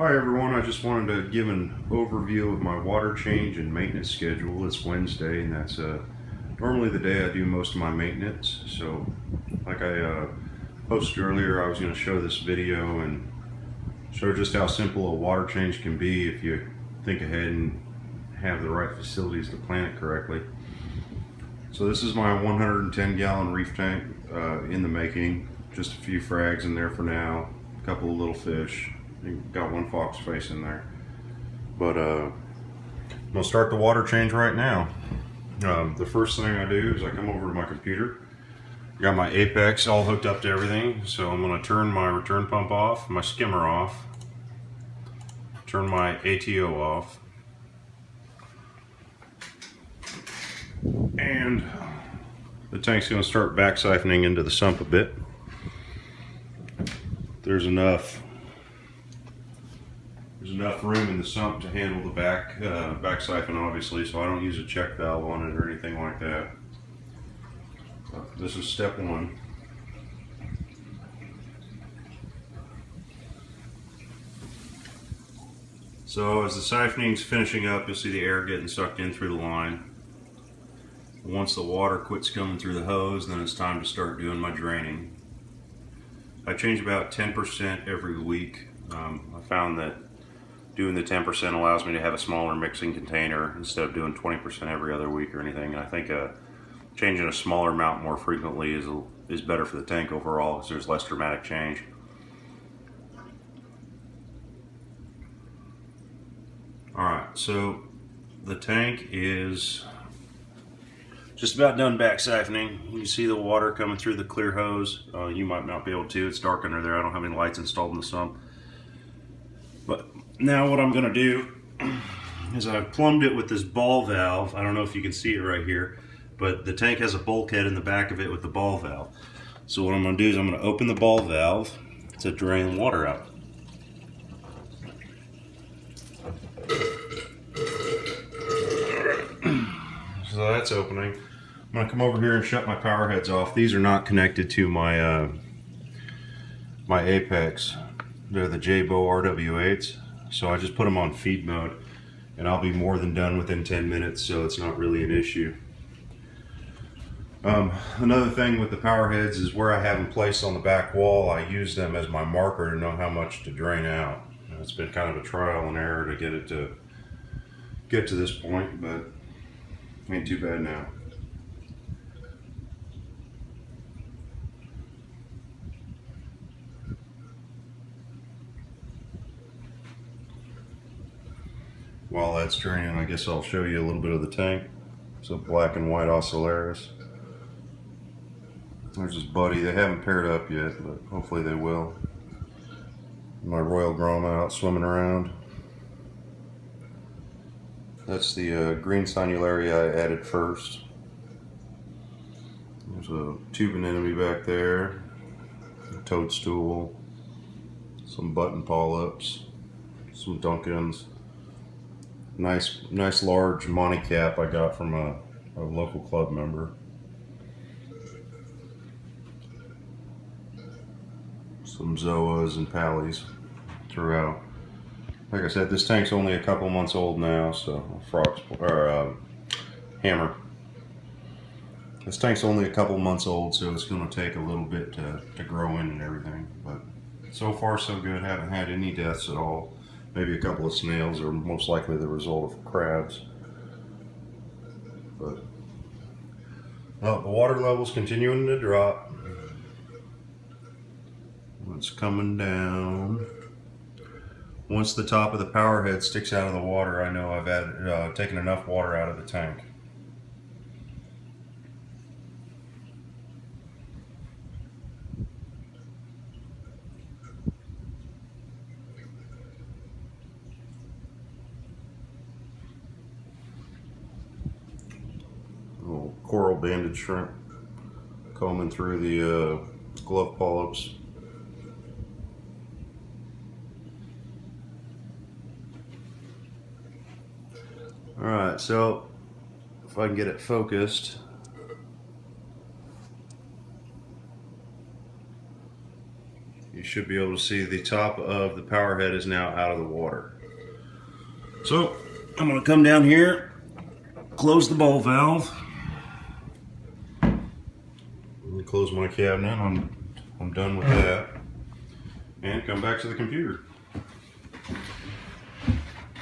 Hi everyone, I just wanted to give an overview of my water change and maintenance schedule. It's Wednesday and that's normally the day I do most of my maintenance. So like I posted earlier, I was going to show this video and show just how simple a water change can be if you think ahead and have the right facilities to plan it correctly. So this is my 110 gallon reef tank in the making. Just a few frags in there for now, a couple of little fish. Got one fox face in there. But I'm gonna start the water change right now. The first thing I do is I come over to my computer. Got my Apex all hooked up to everything. So I'm gonna turn my return pump off, my skimmer off, turn my ATO off. And the tank's gonna start back siphoning into the sump a bit. There's enough room in the sump to handle the back siphon, obviously, so I don't use a check valve on it or anything like that. This is step one. So as the siphoning's finishing up, you'll see the air getting sucked in through the line. Once the water quits coming through the hose, then it's time to start doing my draining. I change about 10% every week. I found that doing the 10% allows me to have a smaller mixing container instead of doing 20% every other week or anything. And I think changing a smaller amount more frequently is better for the tank overall because there's less dramatic change. Alright, so the tank is just about done back siphoning. You see the water coming through the clear hose. You might not be able to. It's dark under there. I don't have any lights installed in the sump. But now what I'm going to do is I've plumbed it with this ball valve. I don't know if you can see it right here, but the tank has a bulkhead in the back of it with the ball valve. So what I'm going to do is I'm going to open the ball valve to drain water out. So that's opening. I'm going to come over here and shut my power heads off. These are not connected to my my Apex. They're the J-Bow RW8s. So I just put them on feed mode and I'll be more than done within 10 minutes, so it's not really an issue. Another thing with the power heads is where I have them placed on the back wall, I use them as my marker to know how much to drain out. It's been kind of a trial and error to get to this point, but ain't too bad now. While that's draining, I guess I'll show you a little bit of the tank. It's a black and white Oscillaris. There's his buddy. They haven't paired up yet, but hopefully they will. My Royal Groma out swimming around. That's the green Sinularia I added first. There's a tube anemone back there, a toadstool, some button polyps, some Duncans. Nice large Monty cap I got from a local club member. Some Zoas and Pallies throughout. Like I said, this tank's only a couple months old now, so hammer. This tank's only a couple months old, so it's going to take a little bit to grow in and everything. But so far so good. Haven't had any deaths at all. Maybe a couple of snails are most likely the result of crabs. But well, the water level's continuing to drop. It's coming down. Once the top of the power head sticks out of the water, I know I've added, taken enough water out of the tank. Little coral banded shrimp combing through the glove polyps. Alright, so if I can get it focused, you should be able to see the top of the power head is now out of the water. So I'm going to come down here, close the ball valve, close my cabinet. I'm done with that, and come back to the computer.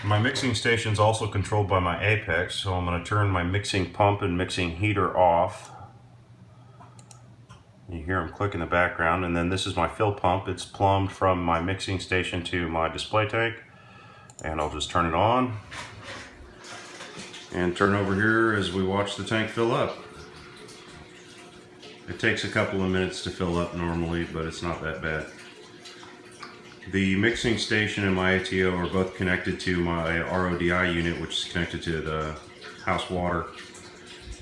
My mixing station is also controlled by my Apex, so I'm going to turn my mixing pump and mixing heater off. You hear them click in the background, and then this is my fill pump. It's plumbed from my mixing station to my display tank, and I'll just turn it on and turn over here as we watch the tank fill up. It takes a couple of minutes to fill up normally, but it's not that bad. The mixing station and my ATO are both connected to my RODI unit, which is connected to the house water.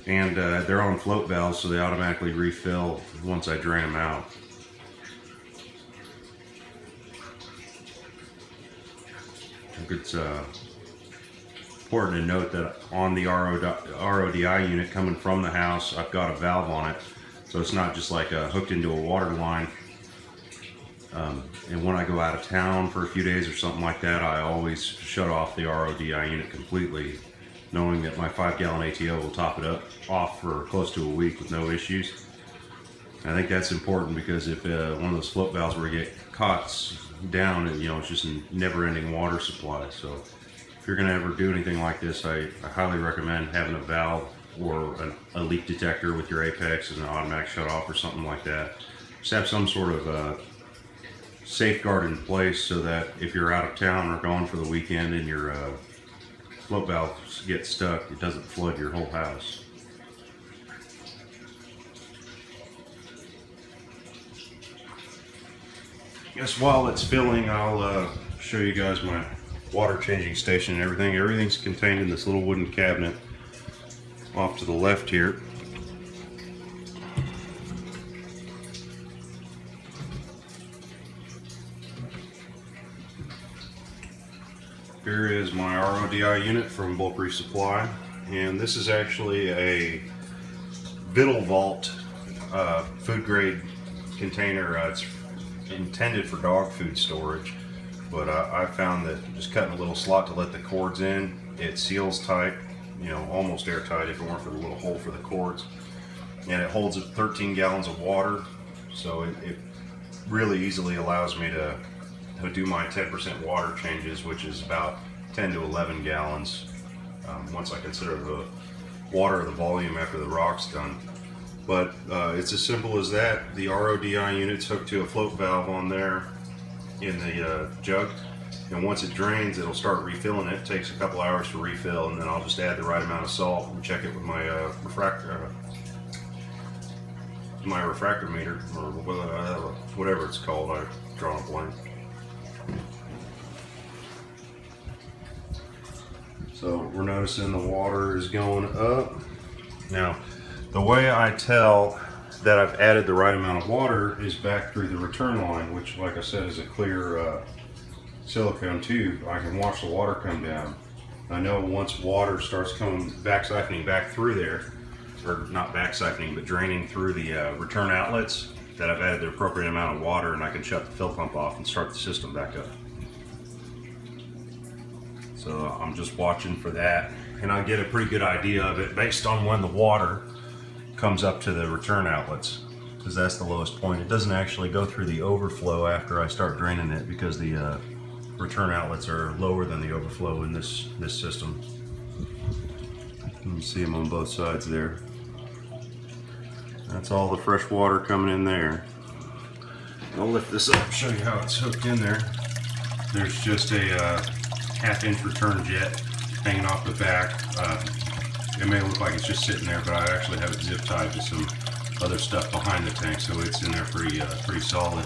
And they're on float valves, so they automatically refill once I drain them out. I think it's important to note that on the RODI unit coming from the house, I've got a valve on it. So it's not just like hooked into a water line. And when I go out of town for a few days or something like that, I always shut off the RODI unit completely, knowing that my 5-gallon ATO will top it off for close to a week with no issues. I think that's important because if one of those float valves were to get caught down, it's just a never-ending water supply. So if you're going to ever do anything like this, I highly recommend having a valve or a leak detector with your Apex and an automatic shut off or something like that. Just have some sort of safeguard in place so that if you're out of town or gone for the weekend and your float valves get stuck, it doesn't flood your whole house. I guess while it's filling, I'll show you guys my water changing station and everything. Everything's contained in this little wooden cabinet off to the left here. Here is my RODI unit from Bulk Reef Supply, and this is actually a Vittle Vault food grade container. It's intended for dog food storage, but I found that just cutting a little slot to let the cords in, it seals tight, almost airtight if it weren't for the little hole for the cords, and it holds 13 gallons of water, so it really easily allows me to do my 10% water changes, which is about 10 to 11 gallons once I consider the water, the volume after the rock's done. But it's as simple as that. The RODI unit's hooked to a float valve on there in the jug, and once it drains, it'll start refilling it. It takes a couple hours to refill, and then I'll just add the right amount of salt and check it with my refractor meter, or whatever it's called. I've drawn a blank. So we're noticing the water is going up. Now, the way I tell that I've added the right amount of water is back through the return line, which, like I said, is a clear silicone tube. I can watch the water come down. I know once water starts coming back siphoning back through there, or not back siphoning, but draining through the return outlets, that I've added the appropriate amount of water, and I can shut the fill pump off and start the system back up. So I'm just watching for that, and I get a pretty good idea of it based on when the water comes up to the return outlets, because that's the lowest point. It doesn't actually go through the overflow after I start draining it, because the return outlets are lower than the overflow in this system. You can see them on both sides there. That's all the fresh water coming in there. I'll lift this up and show you how it's hooked in there. There's just a half-inch return jet hanging off the back. It may look like it's just sitting there, but I actually have it zip tied to some other stuff behind the tank, so it's in there pretty solid.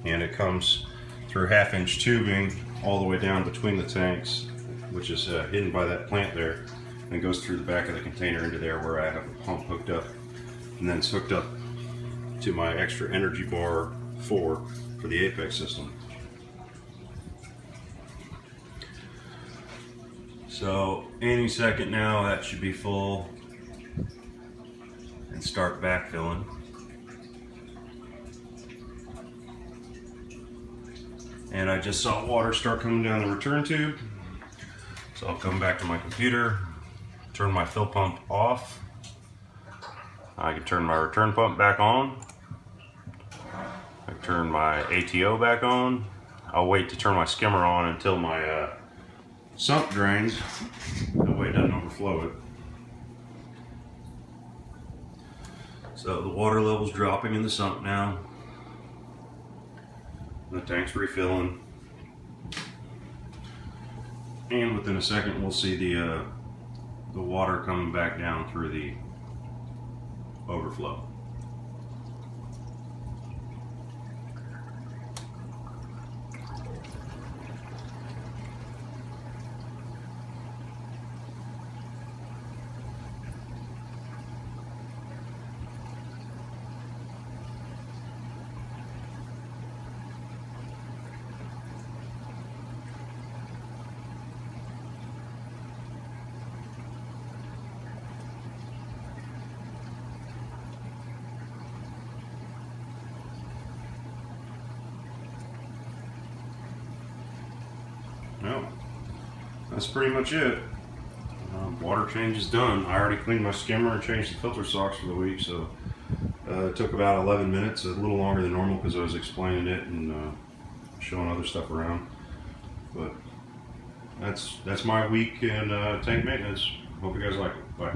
And it comes through half-inch tubing all the way down between the tanks, which is hidden by that plant there, and goes through the back of the container into there where I have a pump hooked up, and then it's hooked up to my extra energy bar 4 for the Apex system. So any second now that should be full and start backfilling. and I just saw water start coming down the return tube. So I'll come back to my computer, turn my fill pump off. I can turn my return pump back on. I can turn my ATO back on. I'll wait to turn my skimmer on until my sump drains. That way it doesn't overflow it. So the water level's dropping in the sump now. The tank's refilling. And within a second we'll see the water coming back down through the overflow. No, that's pretty much it. Water change is done. I already cleaned my skimmer and changed the filter socks for the week, so it took about 11 minutes, a little longer than normal because I was explaining it and showing other stuff around. But that's my week in tank maintenance. Hope you guys like it. Bye.